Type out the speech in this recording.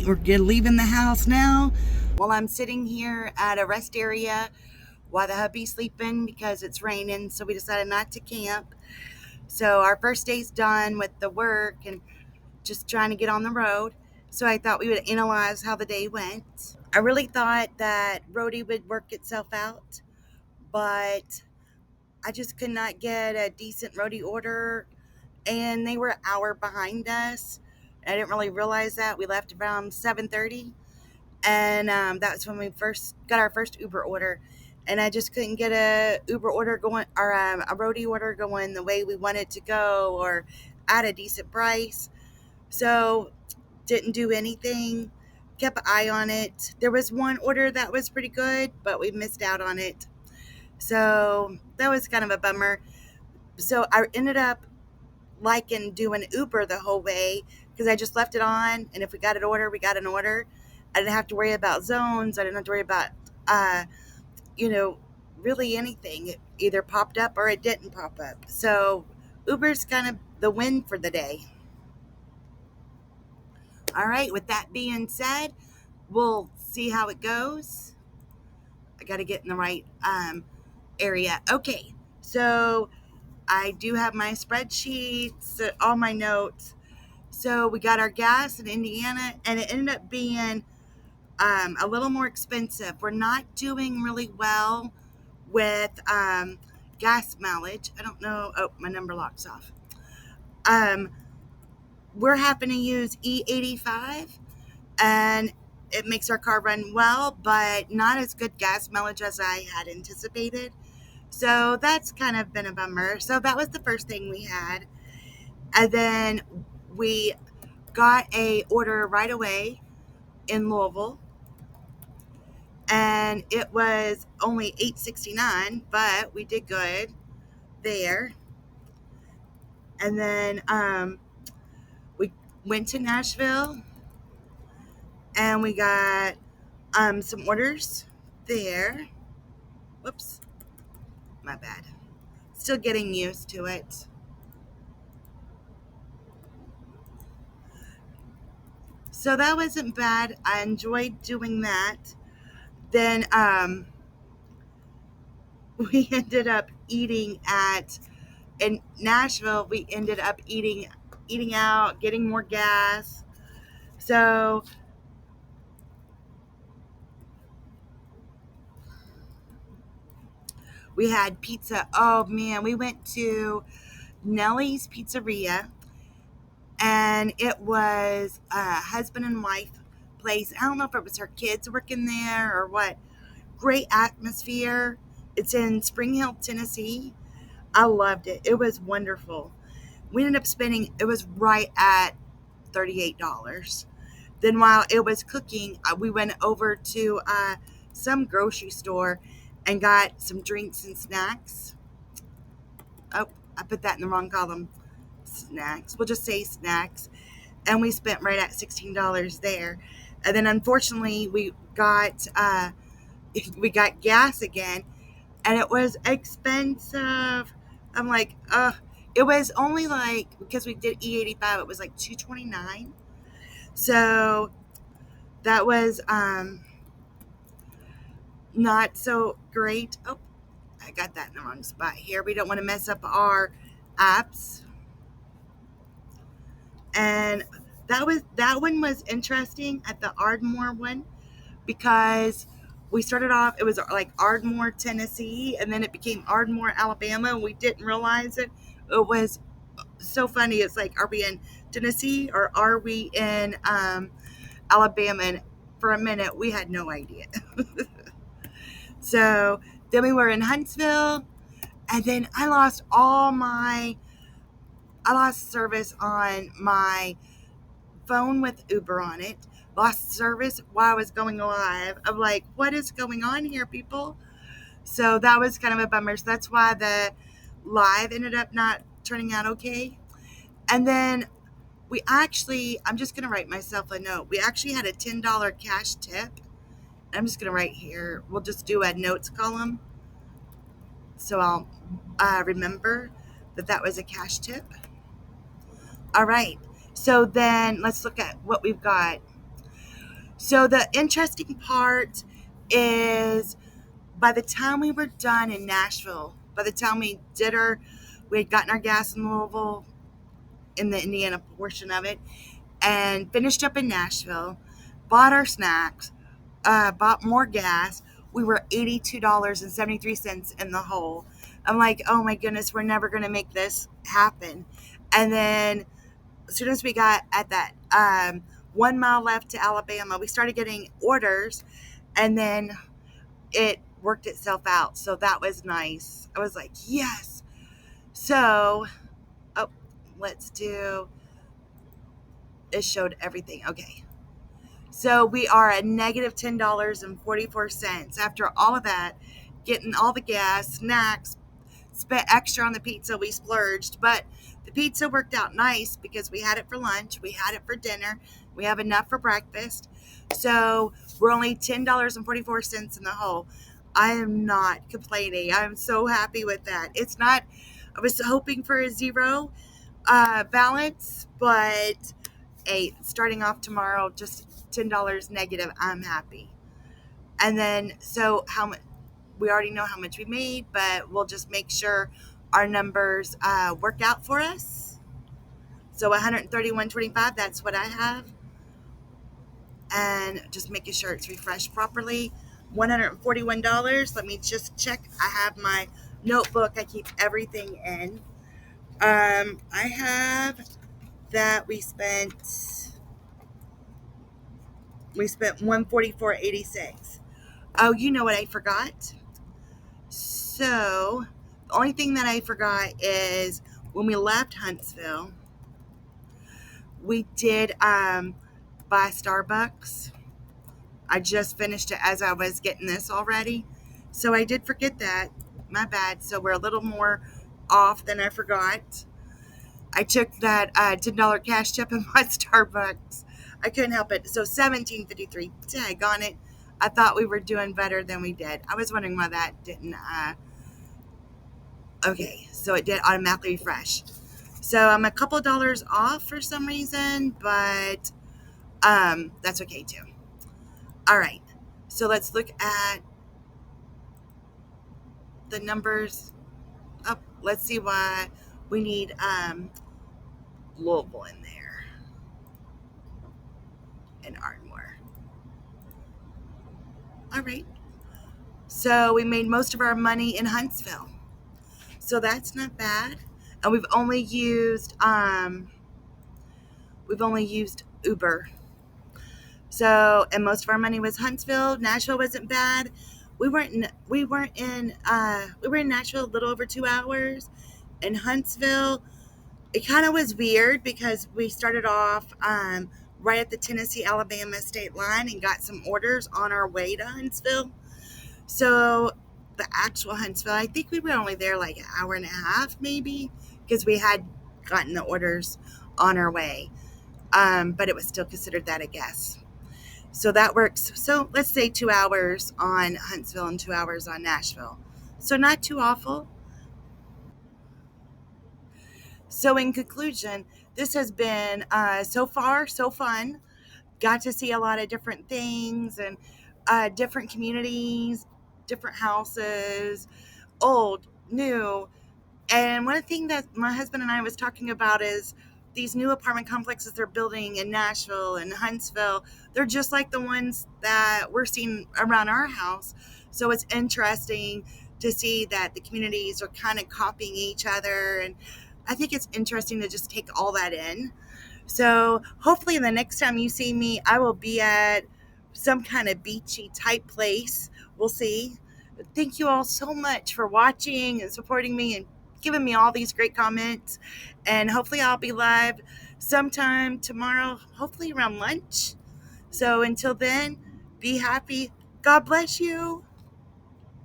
right, leaving the house now. Well, I'm sitting here at a rest area while the hubby's sleeping because it's raining, so we decided not to camp. So our first day's done with the work and just trying to get on the road. So I thought we would analyze how the day went. I really thought that roadie would work itself out, but I just could not get a decent roadie order, and they were an hour behind us. I didn't really realize that. We left around 7:30, and that's when we first got our first Uber order. And I just couldn't get a Uber order going, or a roadie order going the way we wanted to go, or at a decent price. So didn't do anything. Kept an eye on it. There was one order that was pretty good, but we missed out on it. So that was kind of a bummer. So I ended up liking doing Uber the whole way because I just left it on, and if we got an order, we got an order. I didn't have to worry about zones. I didn't have to worry about, uh, you know, really anything. It either popped up or it didn't pop up. So Uber's kind of the win for the day. All right, with that being said, we'll see how it goes. I got to get in the right area. Okay, so I do have my spreadsheets, all my notes. So we got our gas in Indiana, and it ended up being a little more expensive. We're not doing really well with gas mileage. I don't know. Oh, my number lock's off. Um, we're having to use E85, and it makes our car run well, but not as good gas mileage as I had anticipated. So that's kind of been a bummer. So that was the first thing we had. And then we got a order right away in Louisville, and it was only $8.69, but we did good there. And then we went to Nashville, and we got some orders there. Whoops, my bad. Still getting used to it. So that wasn't bad. I enjoyed doing that. Then we ended up eating at in Nashville. We ended up eating out, getting more gas. So we had pizza. Oh man, we went to Nellie's Pizzeria, and it was a husband and wife place. I don't know if it was her kids working there or what. Great atmosphere. It's in Spring Hill, Tennessee. I loved it. It was wonderful. We ended up spending, it was right at $38. Then while it was cooking, we went over to some grocery store and got some drinks and snacks. Oh, I put that in the wrong column. Snacks. We'll just say snacks. And we spent right at $16 there. And then unfortunately we got gas again, and it was expensive. I'm like, it was only like, because we did E85, it was like $2.29. So that was not so great. Oh, I got that in the wrong spot here. We don't want to mess up our apps. And that one was interesting at the Ardmore one, because we started off, it was like Ardmore, Tennessee, and then it became Ardmore, Alabama, and we didn't realize it. It was so funny. It's like, are we in Tennessee or are we in Alabama? And for a minute, we had no idea. So then we were in Huntsville, and then I lost service on my phone with Uber on it. Lost service while I was going live. I'm like, what is going on here, people? So that was kind of a bummer. So that's why the live ended up not turning out okay. And then I'm just going to write myself a note. We actually had a $10 cash tip. I'm just going to write here. We'll just do a notes column, so I'll remember that was a cash tip. All right. So then let's look at what we've got. So the interesting part is by the time we were done in Nashville, by the time we had gotten our gas in Louisville, in the Indiana portion of it, and finished up in Nashville, bought our snacks, bought more gas. We were $82.73 in the hole. I'm like, oh my goodness, we're never going to make this happen. And then as soon as we got at that 1 mile left to Alabama, we started getting orders, and then it worked itself out. So that was nice. I was like, yes. So, oh, let's do, it showed everything. Okay. So we are at negative $10.44 after all of that, getting all the gas, snacks, spent extra on the pizza. We splurged, but the pizza worked out nice because we had it for lunch, we had it for dinner, we have enough for breakfast. So we're only $10.44 in the hole. I am not complaining. I'm so happy with that. It's not, I was hoping for a zero balance, but hey, starting off tomorrow, just $10 negative, I'm happy. And then, so how much, we already know how much we made, but we'll just make sure our numbers work out for us. So 131.25, that's what I have. And just making sure it's refreshed properly. $141. Let me just check. I have my notebook. I keep everything in. I have that we spent 144.86. Oh, you know what I forgot? So the only thing that I forgot is when we left Huntsville, we did buy Starbucks. I just finished it as I was getting this already. So I did forget that. My bad. So we're a little more off than I forgot. I took that $10 cash tip and bought Starbucks. I couldn't help it. So $17.53. Tag on it. I thought we were doing better than we did. I was wondering why that didn't. Okay, so it did automatically refresh. So I'm a couple of dollars off for some reason, but that's okay too. All right, so let's look at the numbers. Oh, let's see why we need Louisville in there and Ardmore. All right, so we made most of our money in Huntsville, so that's not bad. And we've only used Uber. So, and most of our money was Huntsville. Nashville wasn't bad. We were in Nashville a little over 2 hours. In Huntsville, it kind of was weird because we started off right at the Tennessee-Alabama state line and got some orders on our way to Huntsville. So the actual Huntsville, I think we were only there like an hour and a half maybe because we had gotten the orders on our way. But it was still considered that, I guess. So that works. So let's say 2 hours on Huntsville and 2 hours on Nashville. So not too awful. So in conclusion, this has been so far so fun. Got to see a lot of different things and different communities, different houses, old, new. And one thing that my husband and I was talking about is these new apartment complexes they're building in Nashville and Huntsville. They're just like the ones that we're seeing around our house. So it's interesting to see that the communities are kind of copying each other. And I think it's interesting to just take all that in. So hopefully the next time you see me, I will be at some kind of beachy type place. We'll see. Thank you all so much for watching and supporting me and giving me all these great comments. And hopefully I'll be live sometime tomorrow, hopefully around lunch. So until then, be happy. God bless you.